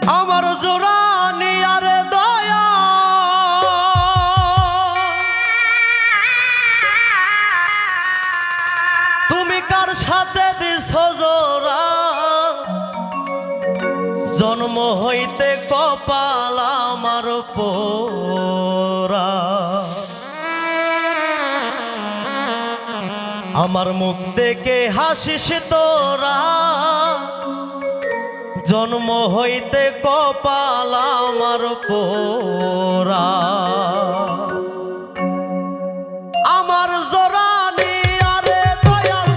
আমার জোড়া নিয়ারে দয়া তুমি কার সাথে দিছ জোড়া জন্ম হইতে কপাল আমার পোড়া আমার মুখ দেখে হাসিস তোরা জন্ম হইতে কপাল আমার পোড়া আমার জোড়া নিয়ারে দয়াল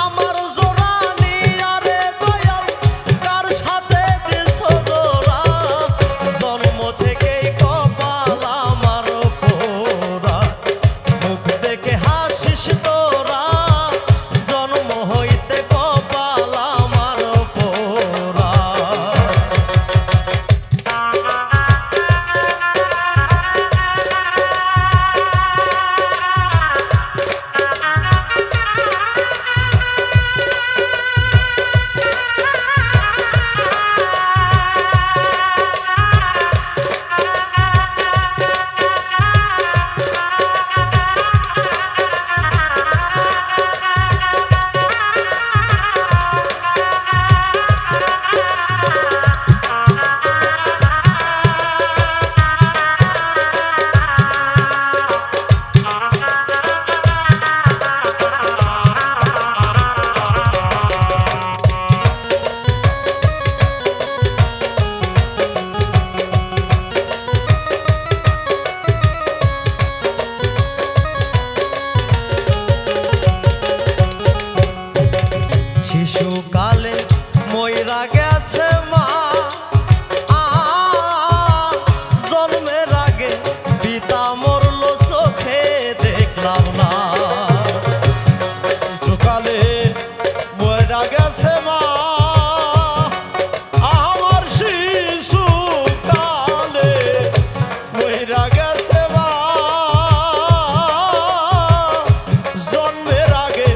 আমার জোড়া নিয়ারে দয়াল কার সাথে দিছ জোড়া জন্ম থেকেই কপাল আমার পোড়া মুখ দেখে হাসিস তোরা জন্ম হইতে কপাল আমার পোড়া শিশুকালে মইরা গেছে মা জন্মের আগে পিতা মরল চোখে দেখলাম না শিশুকালে মইরা গেছে মা আমার শিশুকালে মইরা গেছে মা জন্মের আগে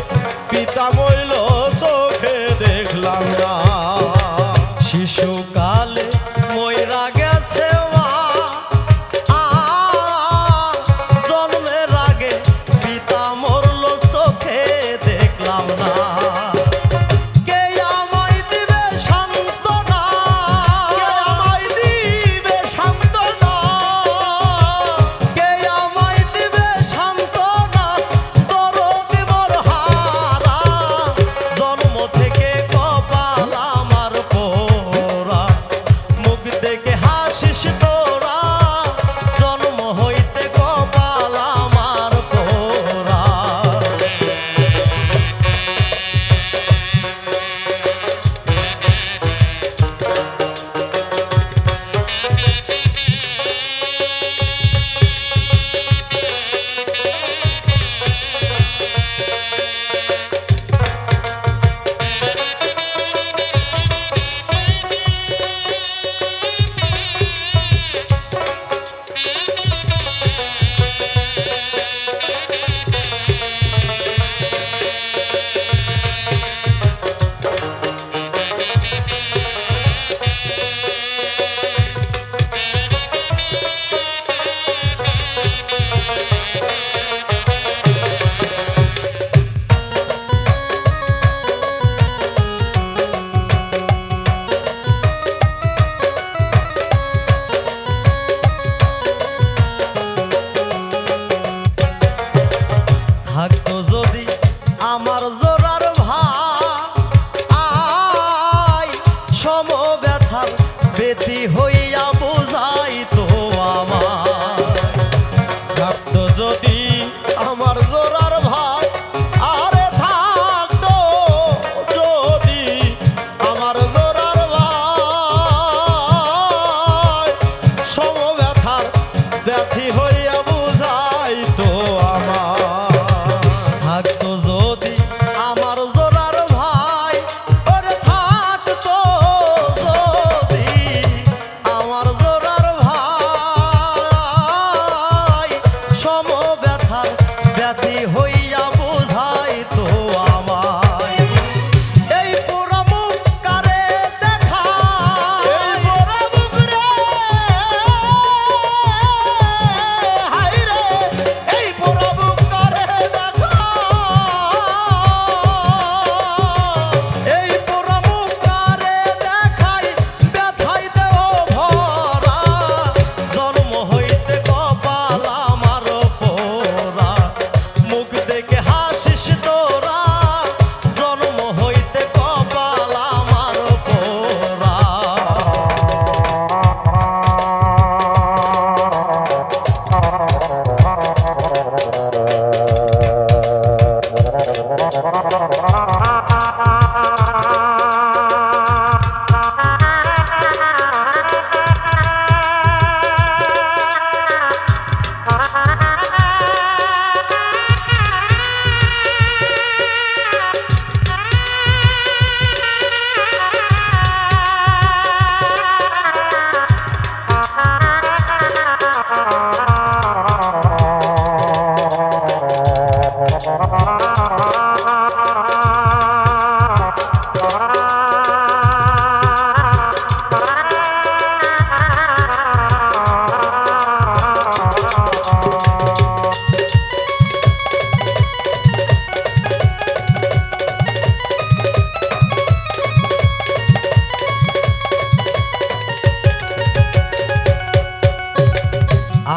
পিতা মইল চোখে দেখলাম না শিশুকালে মইরা গেছে মা জন্মের আগে পিতা মরল চোখে দেখলাম না কে আমায় দিবে সান্ত্বনা কে আমায় দিবে সান্ত্বনা কে আমায় দিবে সান্ত্বনা দরদ মোর হারা জন্ম থেকে কপাল আমার পোড়া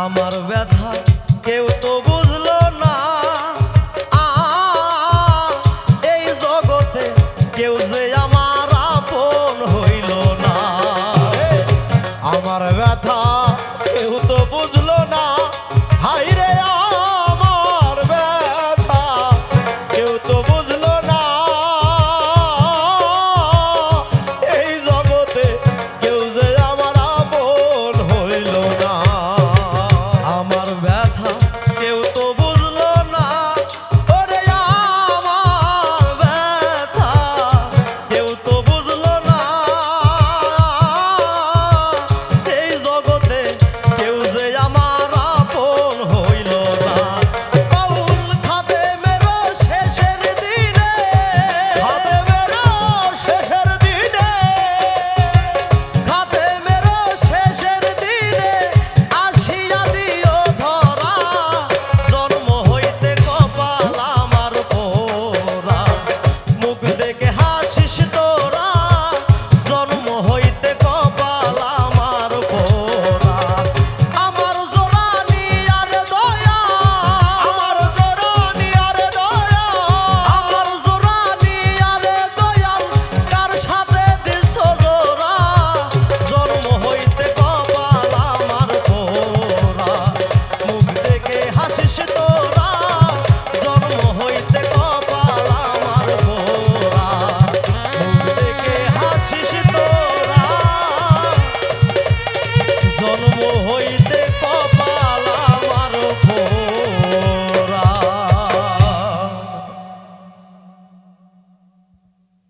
আমার ব্যথা কেউ তো বুঝলো না, এই জগতে কেউ যে আমার আপন হইল না। আমার ব্যথা কেউ তো বুঝলো না, হাই রে আমার ব্যথা কেউ তো বুঝলো না, এই জগতে কেউ যে আমার আপন হইল না। আমার ব্যথা কেউ তো বুঝলো না, ওরে আমার ব্যথা কেউ তো বুঝলো না, এই জগতে কেউ যে আমার আপন হইল না। বাউল খাদেমেরও শেষের দিনে, খাদেমেরও শেষের দিনে, খাদেমেরও শেষের দিনে আসিয়া দিও ধরা, জন্ম হইতে কপাল আমার পোড়া, মুখ দেখে